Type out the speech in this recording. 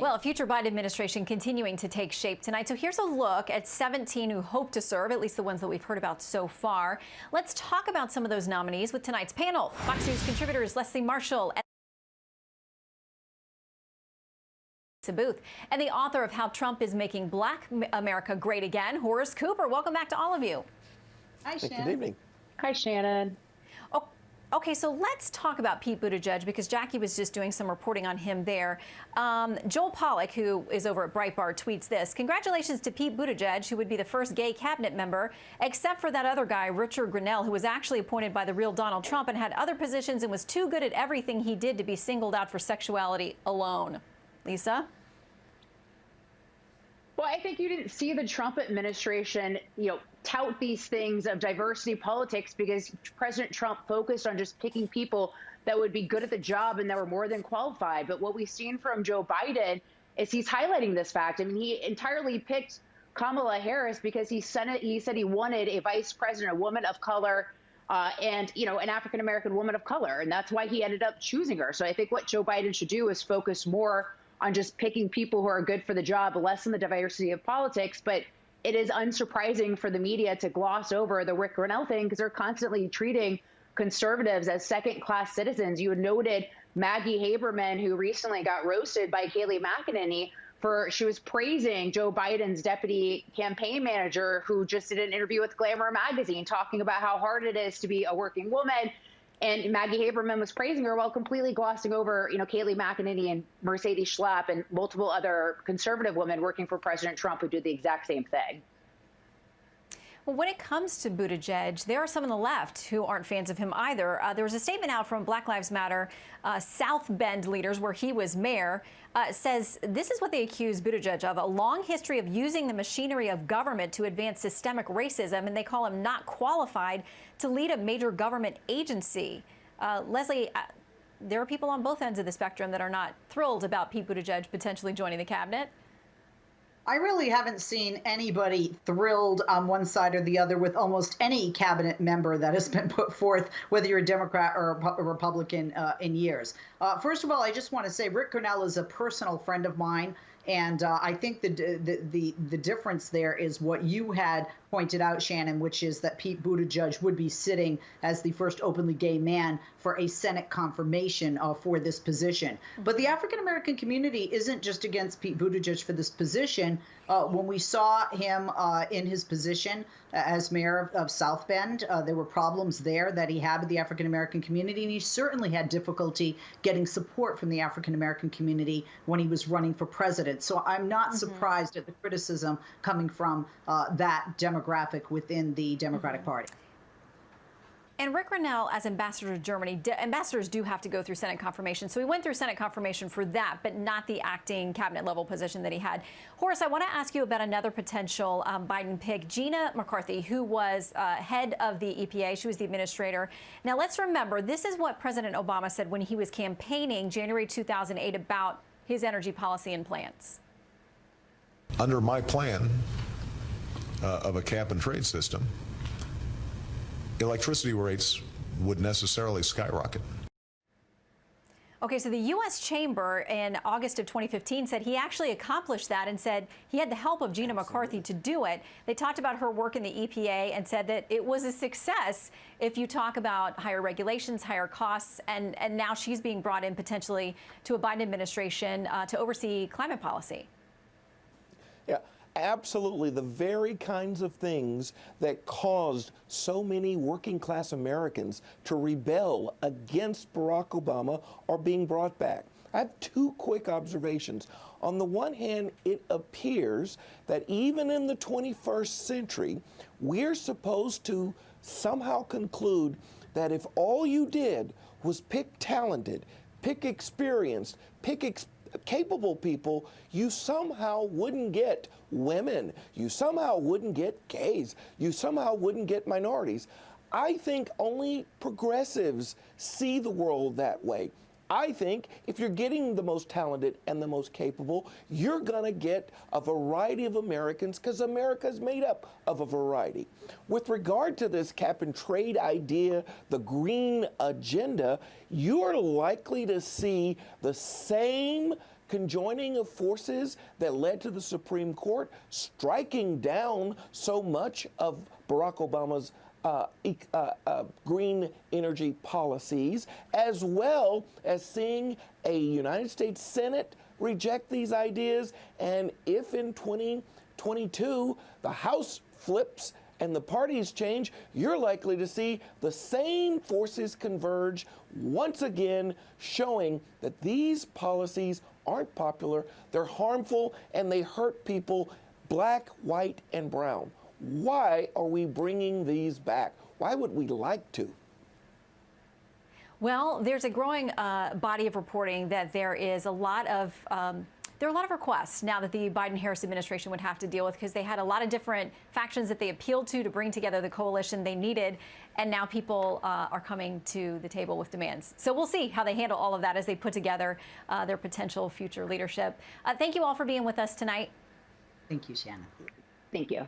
Well, a future Biden administration continuing to take shape tonight. So here's a look at 17 who hope to serve, at least the ones that we've heard about so far. Let's talk about some of those nominees with tonight's panel. Fox News contributors Leslie Marshall and Booth, and the author of How Trump is Making Black America Great Again, Horace Cooper. Welcome back to all of you. Hi, Shannon. Good evening. Hi, Shannon. Okay, so let's talk about Pete Buttigieg, because Jackie was just doing some reporting on him there. Joel Pollack, who is over at Breitbart, tweets this: "Congratulations to Pete Buttigieg, who would be the first gay cabinet member, except for that other guy, Richard Grenell, who was actually appointed by the real Donald Trump and had other positions and was too good at everything he did to be singled out for sexuality alone." Lisa? Well, I think you didn't see the Trump administration, tout these things of diversity politics because President Trump focused on just picking people that would be good at the job and that were more than qualified. But what we've seen from Joe Biden is he's highlighting this fact. I mean, he entirely picked Kamala Harris because he said he wanted a vice president, a woman of color, and, an African-American woman of color. And that's why he ended up choosing her. So I think what Joe Biden should do is focus more on just picking people who are good for the job, less in the diversity of politics. But it is unsurprising for the media to gloss over the Rick Grenell thing because they're constantly treating conservatives as second-class citizens. You had noted Maggie Haberman, who recently got roasted by Kayleigh McEnany she was praising Joe Biden's deputy campaign manager, who just did an interview with Glamour magazine talking about how hard it is to be a working woman. And Maggie Haberman was praising her while completely glossing over, Kayleigh McEnany and Mercedes Schlapp and multiple other conservative women working for President Trump who did the exact same thing. Well, when it comes to Buttigieg, there are some on the left who aren't fans of him either. There was a statement out from Black Lives Matter South Bend leaders, where he was mayor, says this is what they accuse Buttigieg of: a long history of using the machinery of government to advance systemic racism, and they call him not qualified to lead a major government agency. Leslie, there are people on both ends of the spectrum that are not thrilled about Pete Buttigieg potentially joining the cabinet. I really haven't seen anybody thrilled on one side or the other with almost any cabinet member that has been put forth, whether you're a Democrat or a Republican, in years. First of all, I just want to say Rick Grenell is a personal friend of mine. And I think the difference there is what you had pointed out, Shannon, which is that Pete Buttigieg would be sitting as the first openly gay man for a Senate confirmation for this position. But the African-American community isn't just against Pete Buttigieg for this position. When we saw him in his position as mayor of South Bend, there were problems there that he had with the African-American community, and he certainly had difficulty getting support from the African-American community when he was running for president. So I'm not surprised at the criticism coming from that demographic within the Democratic Party. And Rick Grenell, as ambassador to Germany, ambassadors do have to go through Senate confirmation. So he went through Senate confirmation for that, but not the acting cabinet level position that he had. Horace, I want to ask you about another potential Biden pick, Gina McCarthy, who was head of the EPA. She was the administrator. Now, let's remember, this is what President Obama said when he was campaigning January 2008 about his energy policy and plans. Under my plan of a cap and trade system, electricity rates would necessarily skyrocket. Okay, so the U.S. Chamber in August of 2015 said he actually accomplished that and said he had the help of Gina McCarthy to do it. They talked about her work in the EPA and said that it was a success if you talk about higher regulations, higher costs, and now she's being brought in potentially to a Biden administration to oversee climate policy. Yeah. Absolutely, the very kinds of things that caused so many working class Americans to rebel against Barack Obama are being brought back. I have two quick observations. On the one hand, it appears that even in the 21st century, we're supposed to somehow conclude that if all you did was pick talented, pick experienced, pick capable people, you somehow wouldn't get women, you somehow wouldn't get gays, you somehow wouldn't get minorities. I think only progressives see the world that way. I think if you're getting the most talented and the most capable, you're going to get a variety of Americans, because America is made up of a variety. With regard to this cap and trade idea, the green agenda, you're likely to see the same conjoining of forces that led to the Supreme Court striking down so much of Barack Obama's green energy policies, as well as seeing a United States Senate reject these ideas. And if in 2022 the House flips and the parties change, you're likely to see the same forces converge once again, showing that these policies aren't popular, they're harmful, and they hurt people, black, white, and brown. Why are we bringing these back? Why would we like to? Well, there's a growing body of reporting that there are a lot of requests now that the Biden-Harris administration would have to deal with, because they had a lot of different factions that they appealed to bring together the coalition they needed, and now people are coming to the table with demands. So we'll see how they handle all of that as they put together their potential future leadership. Thank you all for being with us tonight. Thank you, Shannon. Thank you.